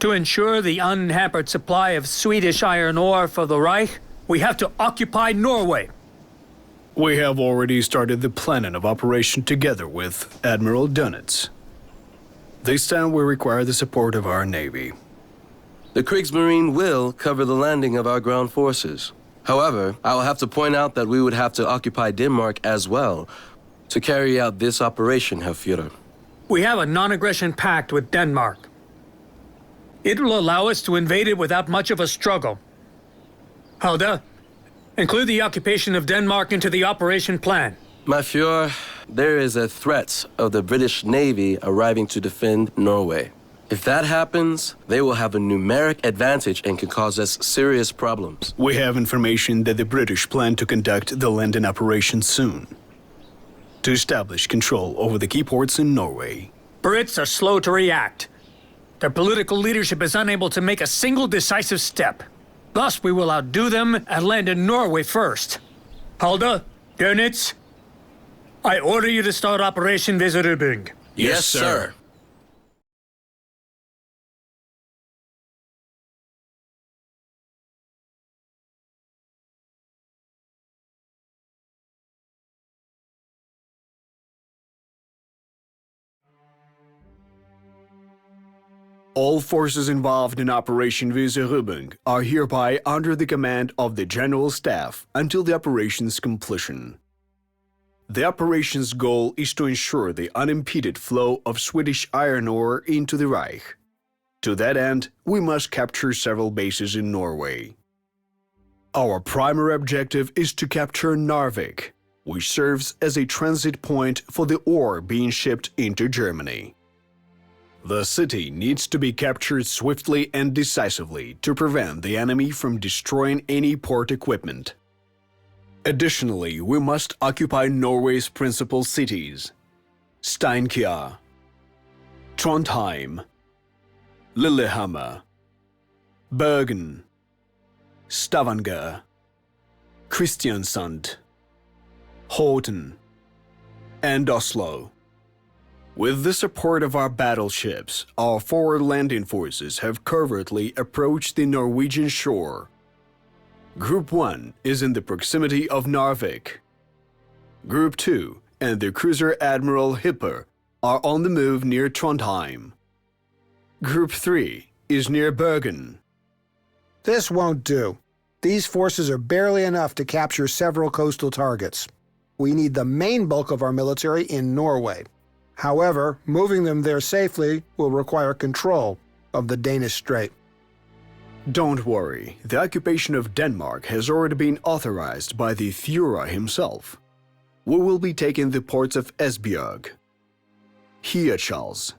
To ensure the unhampered supply of Swedish iron ore for the Reich, we have to occupy Norway. We have already started the planning of operation together with Admiral Dönitz. This time we require the support of our Navy. The Kriegsmarine will cover the landing of our ground forces. However, I will have to point out that we would have to occupy Denmark as well to carry out this operation, Herr Führer. We have a non-aggression pact with Denmark. It will allow us to invade it without much of a struggle. Halda, include the occupation of Denmark into the operation plan. My Führer, there is a threat of the British Navy arriving to defend Norway. If that happens, they will have a numeric advantage and can cause us serious problems. We have information that the British plan to conduct the landing operation soon, to establish control over the key ports in Norway. Brits are slow to react. Their political leadership is unable to make a single decisive step. Thus, we will outdo them and land in Norway first. Halda, Dönitz, I order you to start Operation Weserübung. Yes, sir. All forces involved in Operation Weserübung are hereby under the command of the General Staff until the operation's completion. The operation's goal is to ensure the unimpeded flow of Swedish iron ore into the Reich. To that end, we must capture several bases in Norway. Our primary objective is to capture Narvik, which serves as a transit point for the ore being shipped into Germany. The city needs to be captured swiftly and decisively to prevent the enemy from destroying any port equipment. Additionally, we must occupy Norway's principal cities: Steinkjer, Trondheim, Lillehammer, Bergen, Stavanger, Kristiansand, Horten, and Oslo. With the support of our battleships, our forward landing forces have covertly approached the Norwegian shore. Group 1 is in the proximity of Narvik. Group 2 and the cruiser Admiral Hipper are on the move near Trondheim. Group 3 is near Bergen. This won't do. These forces are barely enough to capture several coastal targets. We need the main bulk of our military in Norway. However, moving them there safely will require control of the Danish Strait. Don't worry, the occupation of Denmark has already been authorized by the Führer himself. We will be taking the ports of Esbjerg, Hirtshals,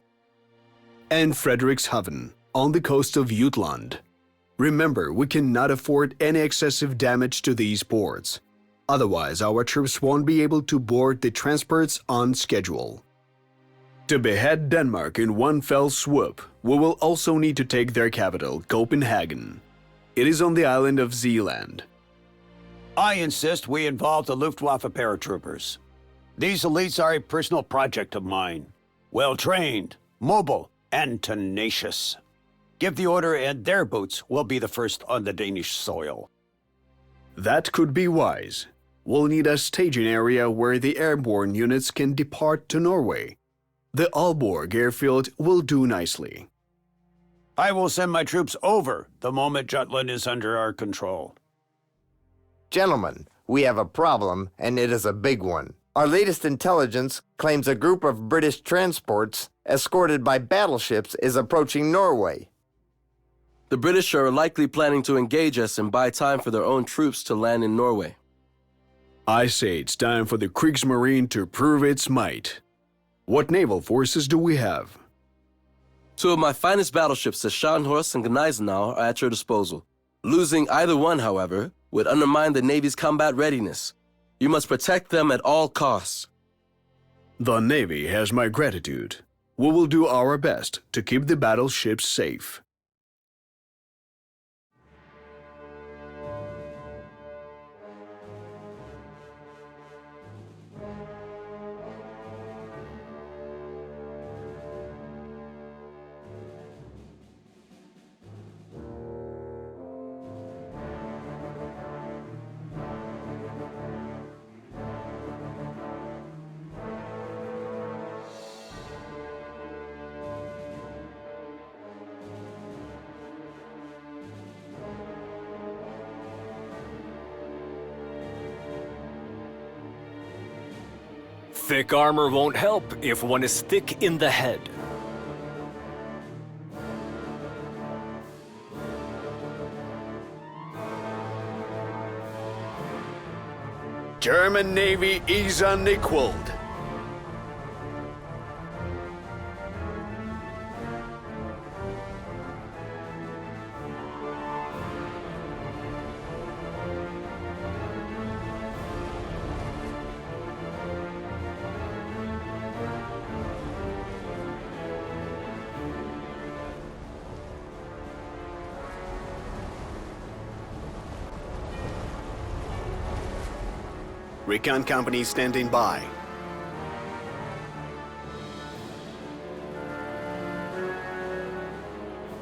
and Frederikshavn on the coast of Jutland. Remember, we cannot afford any excessive damage to these ports. Otherwise, our troops won't be able to board the transports on schedule. To behead Denmark in one fell swoop, we will also need to take their capital, Copenhagen. It is on the island of Zealand. I insist we involve the Luftwaffe paratroopers. These elites are a personal project of mine. Well-trained, mobile, and tenacious. Give the order and their boots will be the first on the Danish soil. That could be wise. We'll need a staging area where the airborne units can depart to Norway. The Aalborg airfield will do nicely. I will send my troops over the moment Jutland is under our control. Gentlemen, we have a problem, and it is a big one. Our latest intelligence claims a group of British transports, escorted by battleships, is approaching Norway. The British are likely planning to engage us and buy time for their own troops to land in Norway. I say it's time for the Kriegsmarine to prove its might. What naval forces do we have? Two of my finest battleships, the Scharnhorst and Gneisenau, are at your disposal. Losing either one, however, would undermine the Navy's combat readiness. You must protect them at all costs. The Navy has my gratitude. We will do our best to keep the battleships safe. Thick armor won't help if one is thick in the head. German Navy is unequaled. Recon company standing by.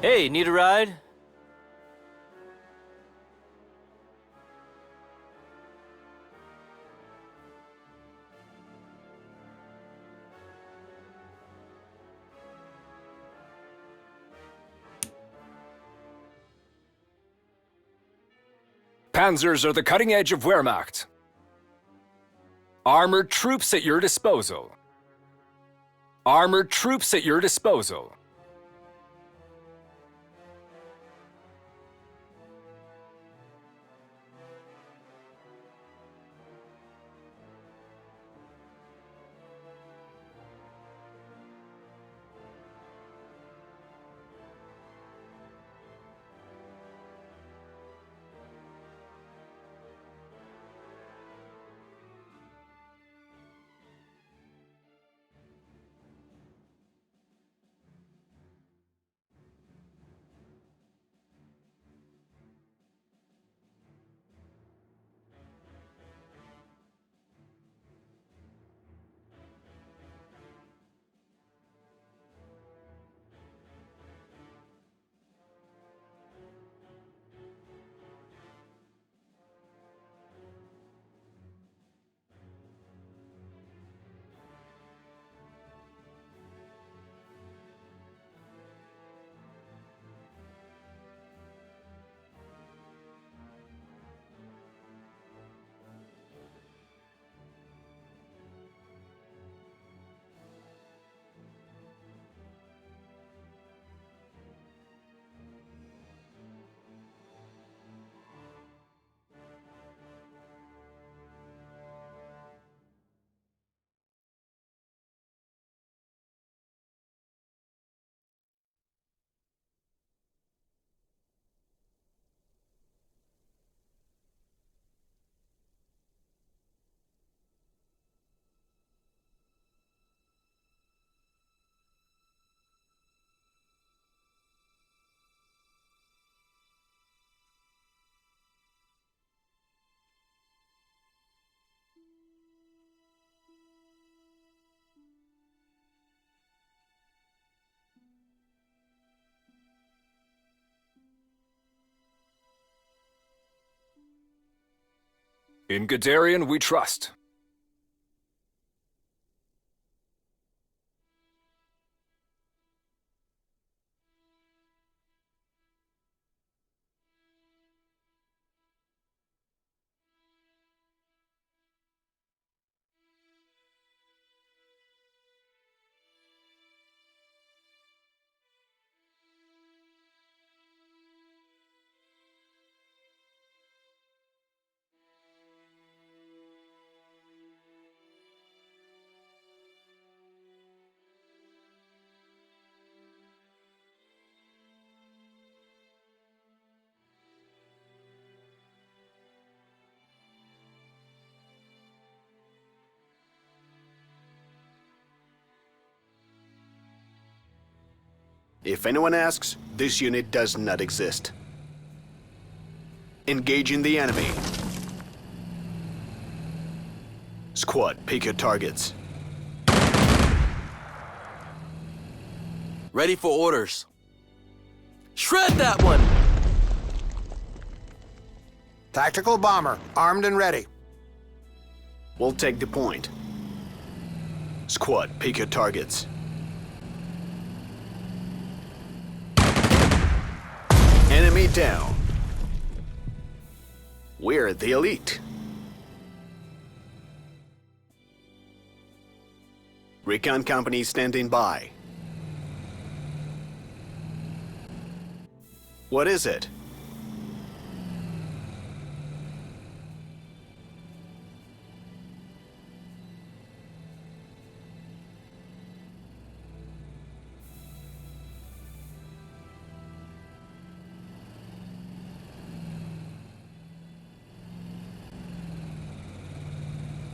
Hey, need a ride? Panzers are the cutting edge of Wehrmacht. Armored troops at your disposal. Armored troops at your disposal. In Guderian we trust. If anyone asks, this unit does not exist. Engaging the enemy. Squad, pick your targets. Ready for orders. Shred that one! Tactical bomber, armed and ready. We'll take the point. Squad, pick your targets. Enemy down. We're the elite. Recon company standing by. What is it?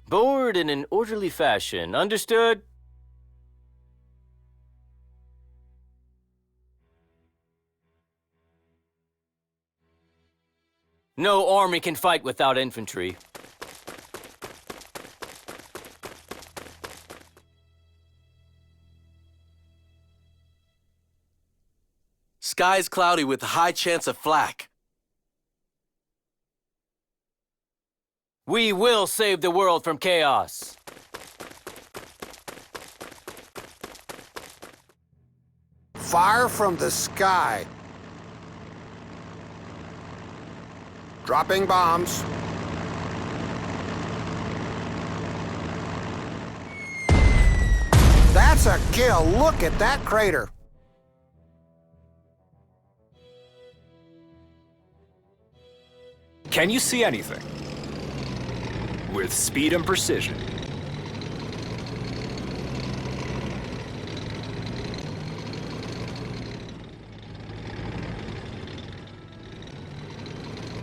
Board in an orderly fashion. Understood? No army can fight without infantry. Skies cloudy with a high chance of flak. We will save the world from chaos. Fire from the sky. Dropping bombs. That's a kill. Look at that crater. Can you see anything? With speed and precision.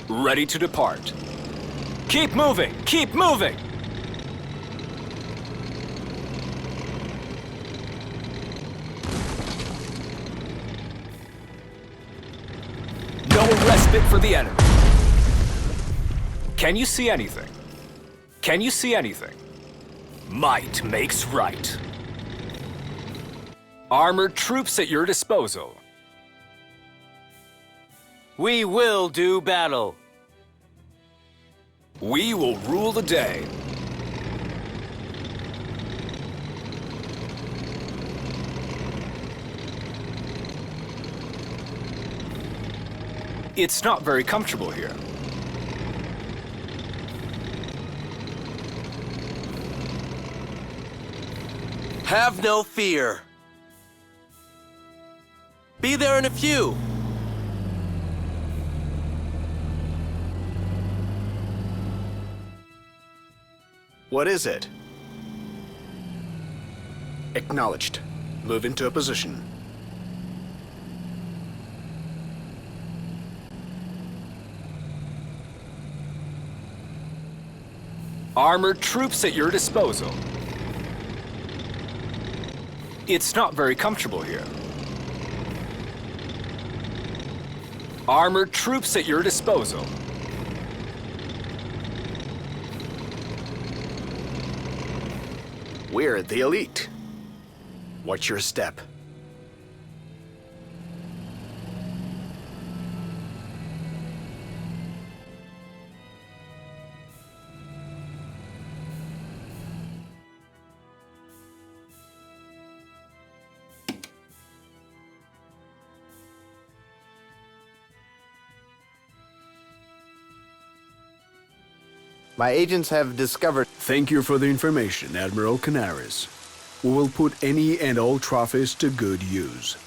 Ready to depart. Keep moving! Keep moving! No respite for the enemy. Can you see anything? Can you see anything? Might makes right. Armored troops at your disposal. We will do battle. We will rule the day. It's not very comfortable here. Have no fear. Be there in a few. What is it? Acknowledged. Move into a position. Armored troops at your disposal. It's not very comfortable here. Armored troops at your disposal. We're the elite. Watch your step. My agents have discovered. Thank you for the information, Admiral Canaris. We will put any and all trophies to good use.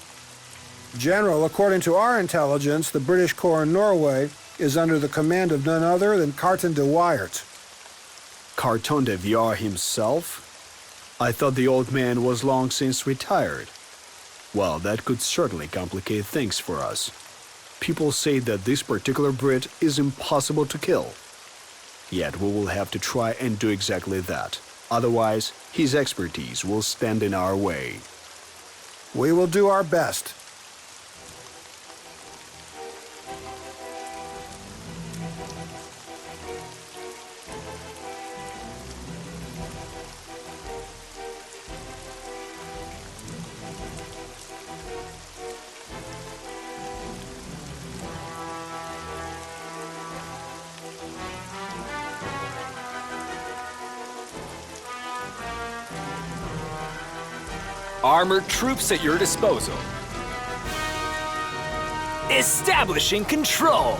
General, according to our intelligence, the British Corps in Norway is under the command of none other than Carton de Wyatt. Carton de Viar himself? I thought the old man was long since retired. Well, that could certainly complicate things for us. People say that this particular Brit is impossible to kill. Yet we will have to try and do exactly that. Otherwise, his expertise will stand in our way. We will do our best. Armored troops at your disposal. Establishing control.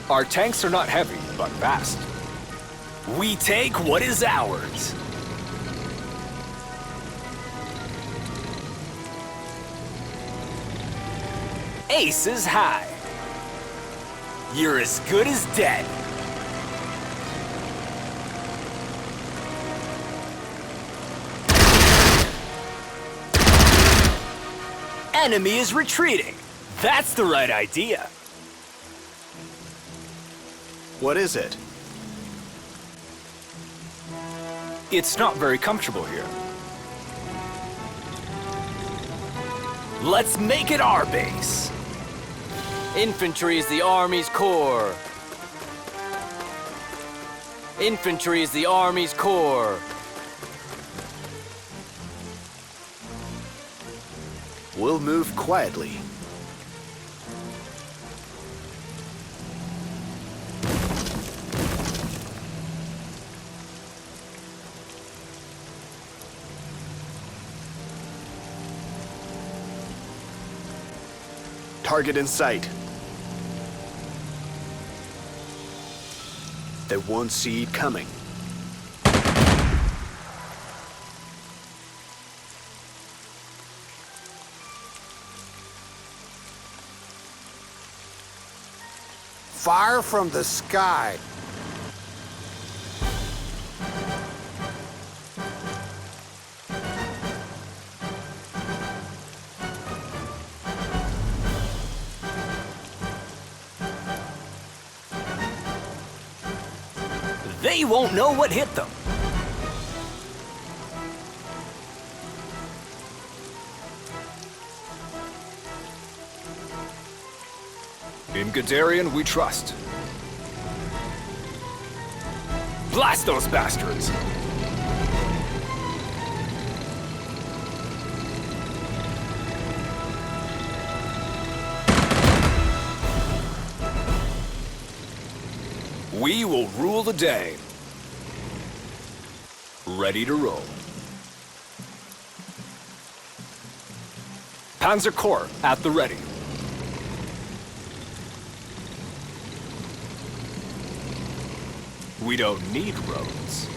Our tanks are not heavy, but fast. We take what is ours. Aces high. You're as good as dead. Enemy is retreating. That's the right idea. What is it? It's not very comfortable here. Let's make it our base. Infantry is the Army's core. Infantry is the Army's core. We'll move quietly. Target in sight. They won't see it coming. Fire from the sky. They won't know what hit them. In Guderian, we trust. Blast those bastards! We will rule the day. Ready to roll. Panzer Corps at the ready. We don't need roads.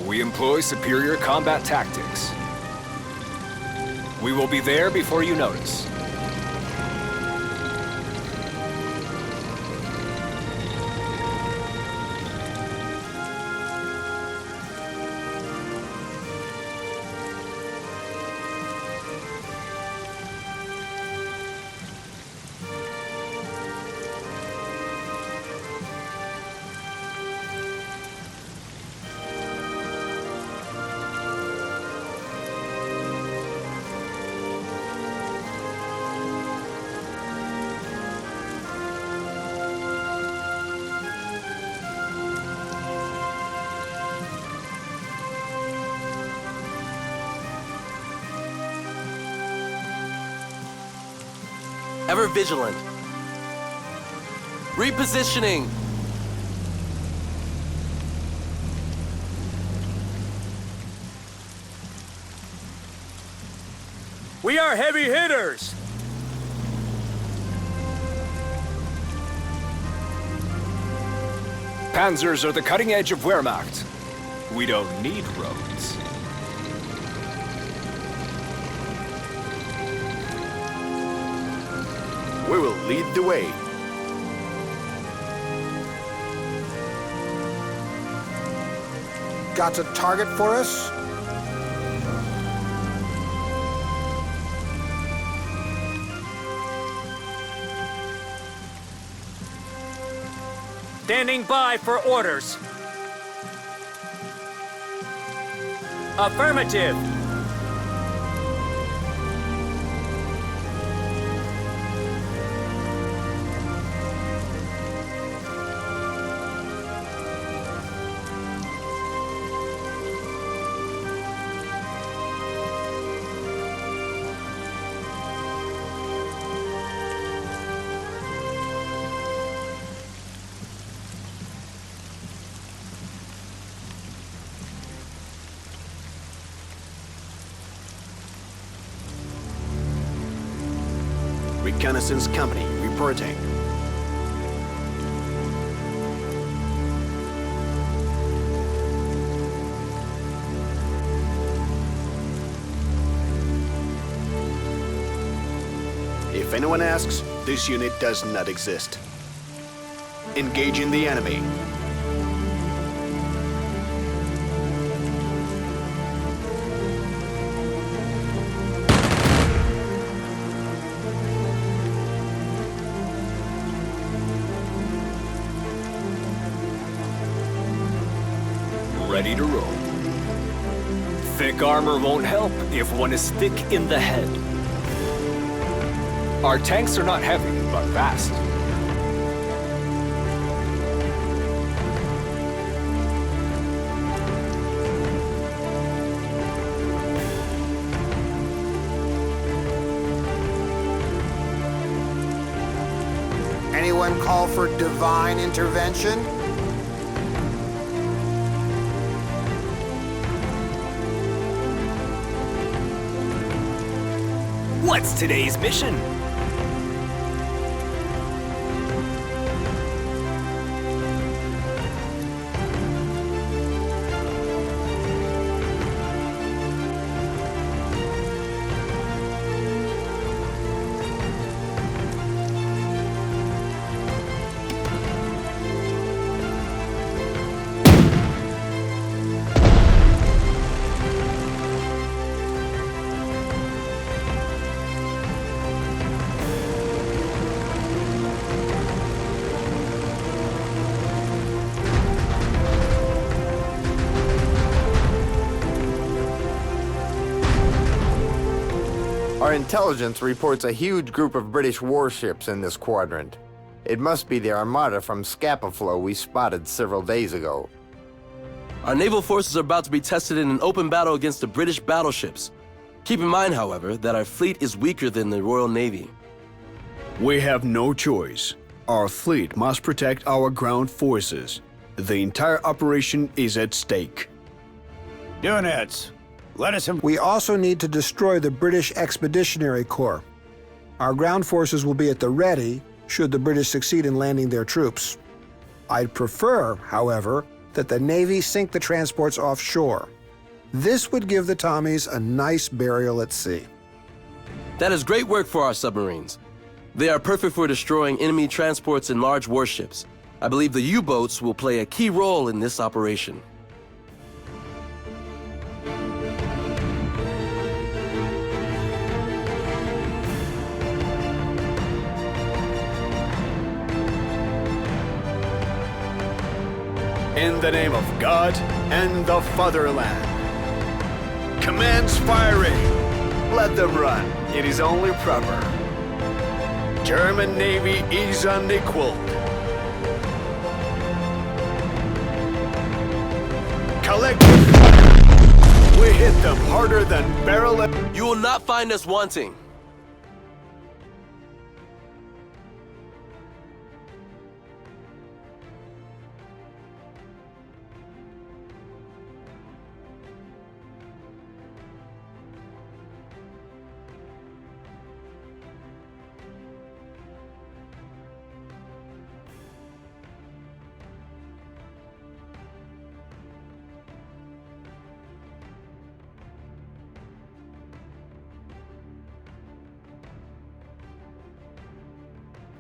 We employ superior combat tactics. We will be there before you notice. Ever vigilant. Repositioning. We are heavy hitters! Panzers are the cutting edge of Wehrmacht. We don't need roads. We will lead the way. Got a target for us? Standing by for orders. Affirmative. Reconnaissance Company reporting. If anyone asks, this unit does not exist. Engaging the enemy. Ready to roll. Thick armor won't help if one is thick in the head. Our tanks are not heavy, but fast. Anyone call for divine intervention? What's today's mission? Our intelligence reports a huge group of British warships in this quadrant. It must be the armada from Scapaflow we spotted several days ago. Our naval forces are about to be tested in an open battle against the British battleships. Keep in mind, however, that our fleet is weaker than the Royal Navy. We have no choice. Our fleet must protect our ground forces. The entire operation is at stake. Units, let us... We also need to destroy the British Expeditionary Corps. Our ground forces will be at the ready should the British succeed in landing their troops. I'd prefer, however, that the Navy sink the transports offshore. This would give the Tommies a nice burial at sea. That is great work for our submarines. They are perfect for destroying enemy transports and large warships. I believe the U-boats will play a key role in this operation. In the name of God and the fatherland. Commands firing. Let them run. It is only proper. German Navy is unequaled. Collective. We hit them harder than barrel. You will not find us wanting.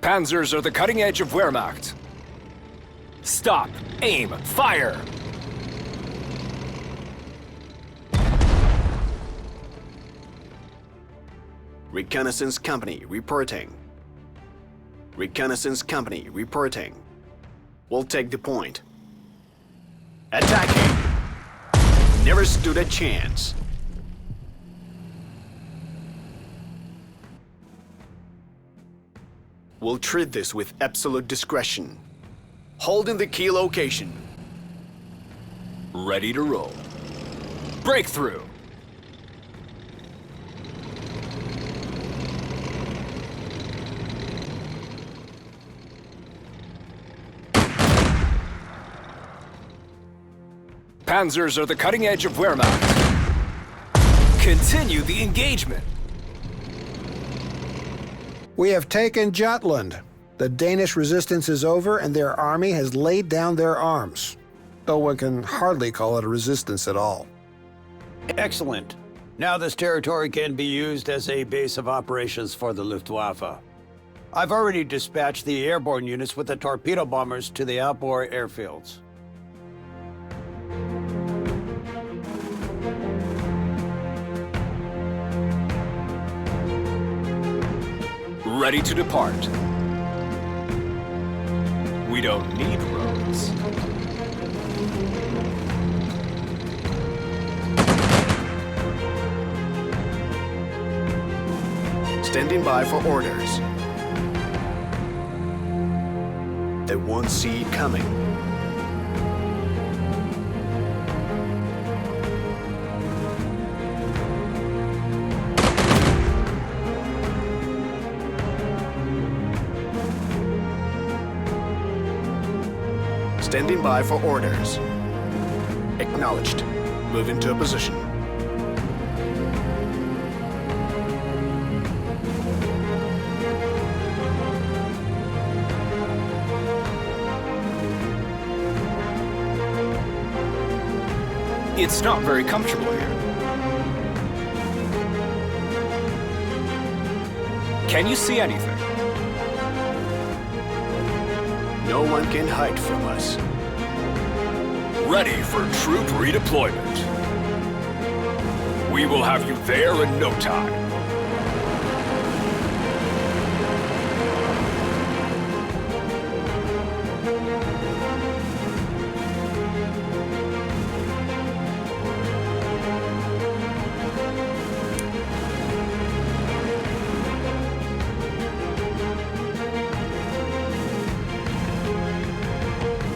Panzers are the cutting edge of Wehrmacht. Stop, aim, fire! Reconnaissance Company reporting. Reconnaissance Company reporting. We'll take the point. Attacking! Never stood a chance. We'll treat this with absolute discretion. Holding the key location. Ready to roll. Breakthrough! Panzers are the cutting edge of Wehrmacht. Continue the engagement. We have taken Jutland. The Danish resistance is over and their army has laid down their arms, though one can hardly call it a resistance at all. Excellent. Now this territory can be used as a base of operations for the Luftwaffe. I've already dispatched the airborne units with the torpedo bombers to the outboard airfields. Ready to depart. We don't need roads. Standing by for orders. They won't see it coming. Standing by for orders. Acknowledged. Move into a position. It's not very comfortable here. Can you see anything? No one can hide from us. Ready for troop redeployment. We will have you there in no time.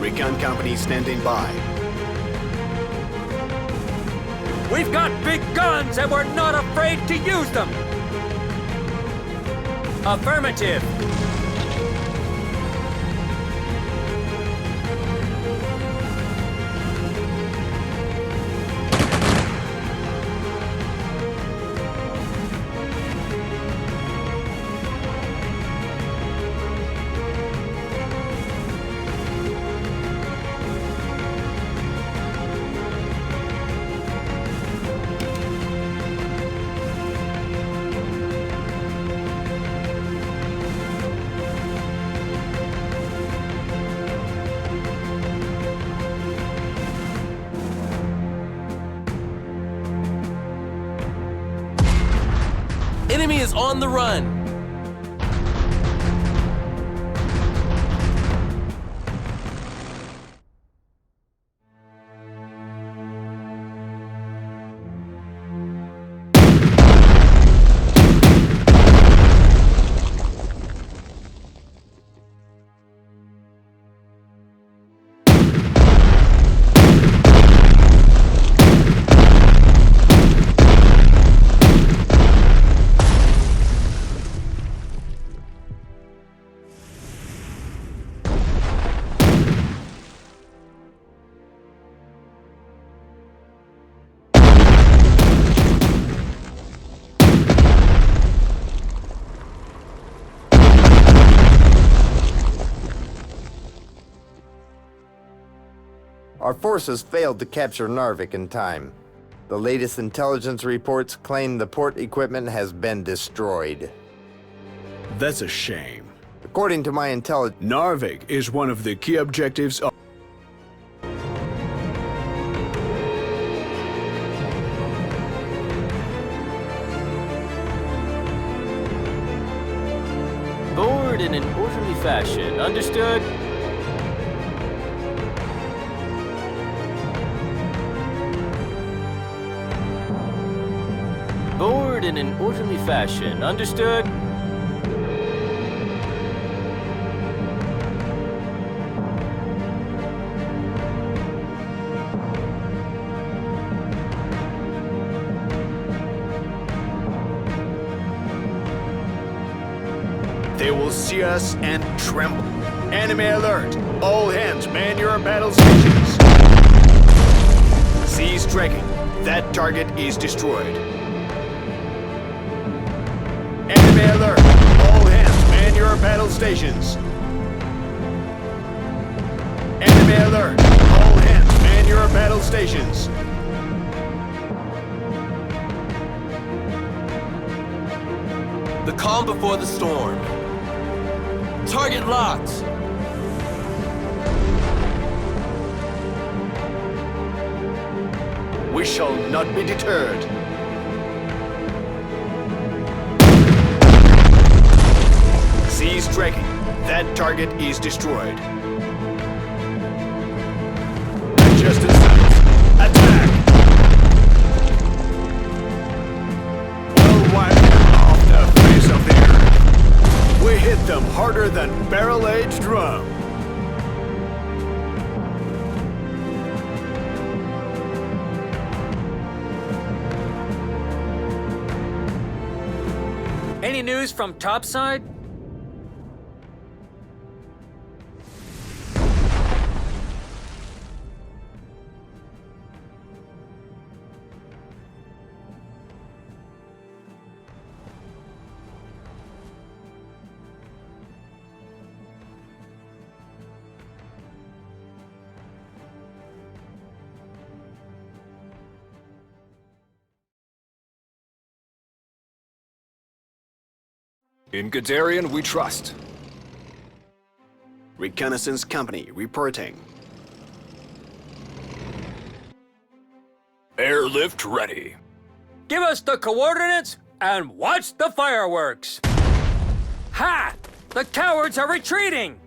Recon company standing by. We've got big guns and we're not afraid to use them! Affirmative! Enemy is on the run. Our forces failed to capture Narvik in time. The latest intelligence reports claim the port equipment has been destroyed. That's a shame. According to my intelligence, Narvik is one of the key objectives of Board in an orderly fashion. Understood? Board in an orderly fashion. Understood? They will see us and tremble. Enemy alert! All hands, man your battle stations. Cease tracking. That target is destroyed. Enemy alert! All hands, your battle stations. Enemy alert! All hands, man your battle stations. The calm before the storm. Target locked. We shall not be deterred. Cease tracking. That target is destroyed. Just in sight. Attack! We'll wipe them off the face of the earth. We hit them harder than barrel-aged rum. Any news from topside? In Guderian, we trust. Reconnaissance company reporting. Airlift ready. Give us the coordinates and watch the fireworks. Ha! The cowards are retreating!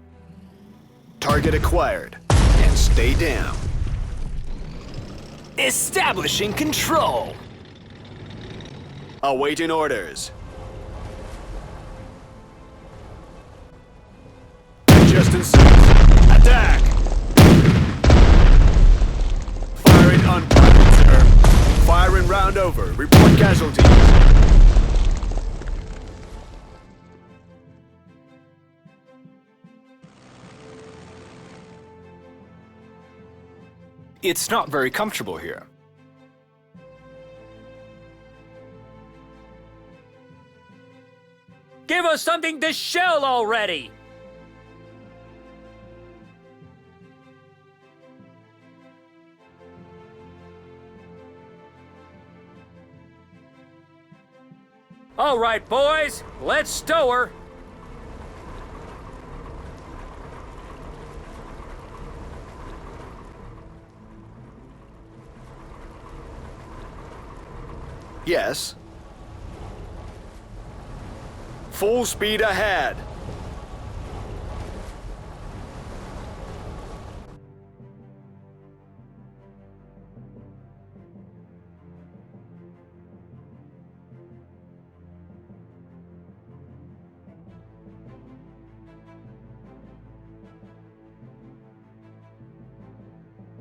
Target acquired. And stay down. Establishing control. Awaiting orders. Just in sight. Attack! Firing on target, sir. Firing round over. Report casualties. It's not very comfortable here. Give us something to shell already! All right, boys, let's stow her. Yes. Full speed ahead.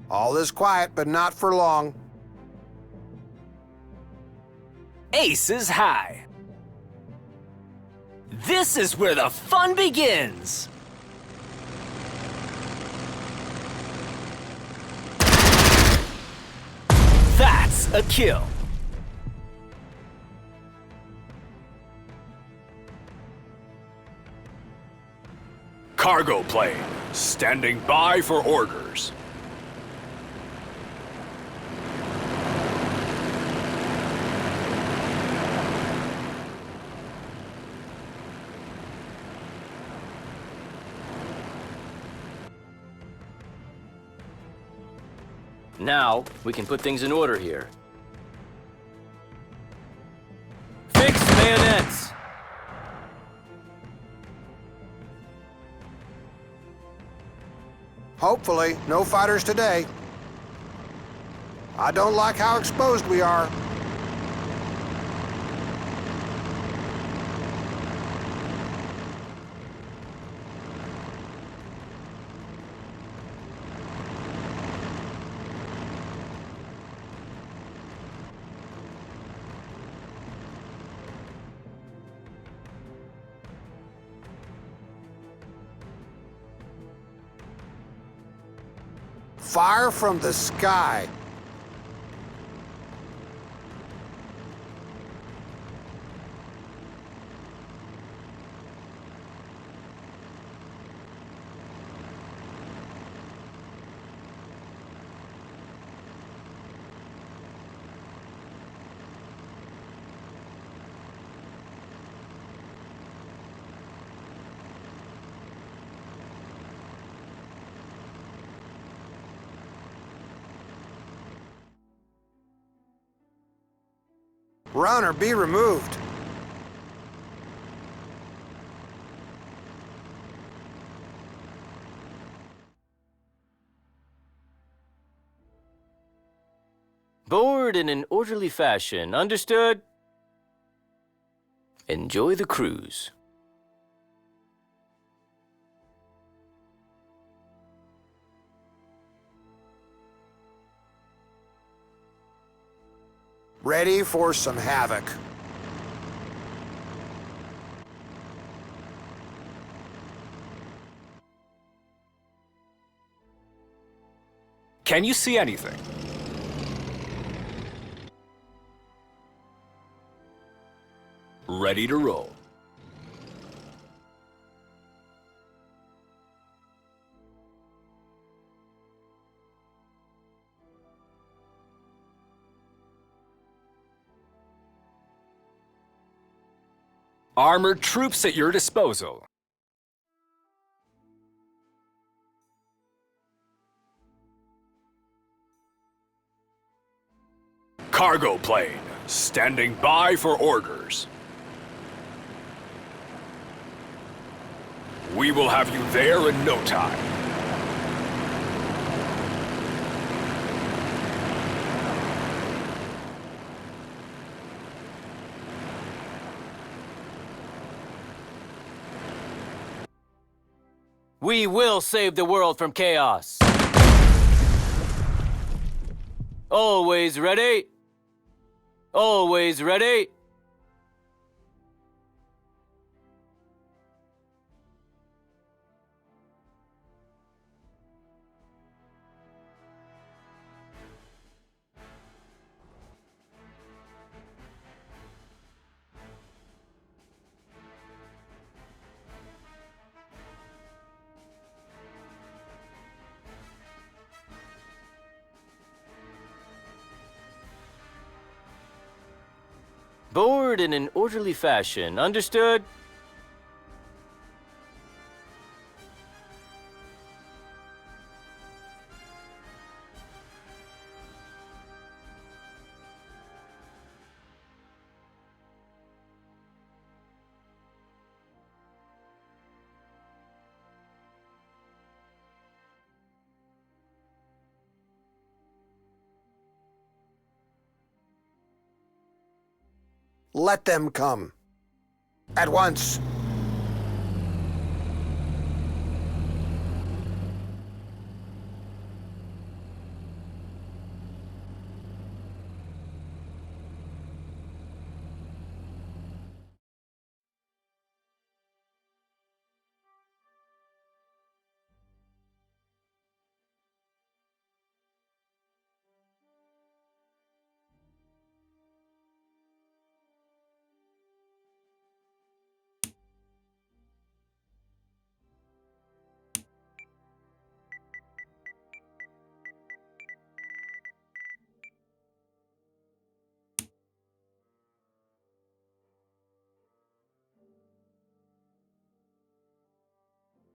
All is quiet, but not for long. Aces high. This is where the fun begins. That's a kill. Cargo plane, standing by for orders. Now, we can put things in order here. Fix bayonets! Hopefully, no fighters today. I don't like how exposed we are. Fire from the sky. Run or be removed. Board in an orderly fashion, understood? Enjoy the cruise. Ready for some havoc. Can you see anything? Ready to roll. Armored troops at your disposal. Cargo plane, standing by for orders. We will have you there in no time. We will save the world from chaos. Always ready. Always ready. Board in an orderly fashion, understood? Let them come. At once.